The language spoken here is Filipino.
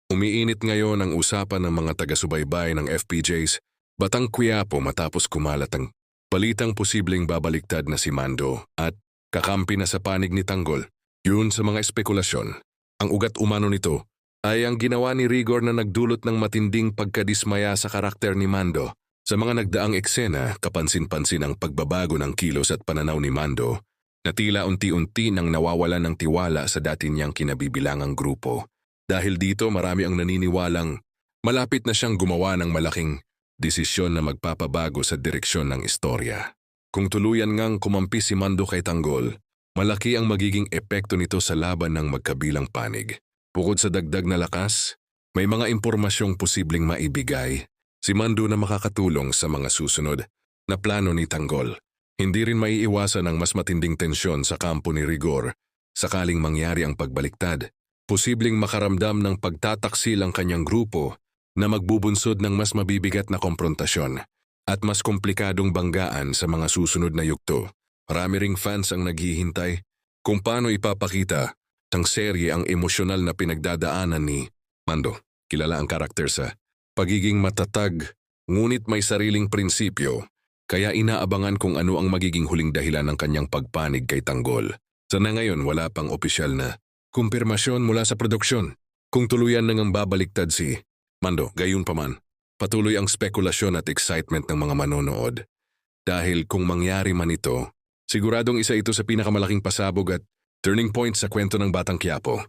Umiinit ngayon ang usapan ng mga taga-subaybay ng FPJs, Batang Quiapo matapos kumalat ang balitang posibleng babaliktad na si Mando at kakampi na sa panig ni Tanggol. Yun sa mga espekulasyon. Ang ugat umano nito ay ang ginawa ni Rigor na nagdulot ng matinding pagkadismaya sa karakter ni Mando. Sa mga nagdaang eksena, kapansin-pansin ang pagbabago ng kilos at pananaw ni Mando na tila unti-unti nang nawawalan ng tiwala sa dati niyang kinabibilangang grupo. Dahil dito marami ang naniniwalang malapit na siyang gumawa ng malaking desisyon na magpapabago sa direksyon ng istorya. Kung tuluyan ngang kumampi si Mando kay Tanggol, malaki ang magiging epekto nito sa laban ng magkabilang panig. Bukod sa dagdag na lakas, may mga impormasyong posibleng maibigay si Mando na makakatulong sa mga susunod na plano ni Tanggol. Hindi rin maiiwasan ang mas matinding tensyon sa kampo ni Rigor sakaling mangyari ang pagbaliktad. Posibleng makaramdam ng pagtataksil ang kanyang grupo na magbubunsod ng mas mabibigat na komprontasyon at mas komplikadong banggaan sa mga susunod na yugto. Marami ring fans ang naghihintay kung paano ipapakita ng serye ang emosyonal na pinagdadaanan ni Mando. Kilala ang karakter sa pagiging matatag, ngunit may sariling prinsipyo, kaya inaabangan kung ano ang magiging huling dahilan ng kanyang pagpanig kay Tanggol. Sana ngayon wala pang opisyal na kumpirmasyon mula sa produksyon kung tuluyan nang ang babaliktad si Mando. Gayunpaman, patuloy ang spekulasyon at excitement ng mga manonood. Dahil kung mangyari man ito, siguradong isa ito sa pinakamalaking pasabog at turning point sa kwento ng Batang Quiapo.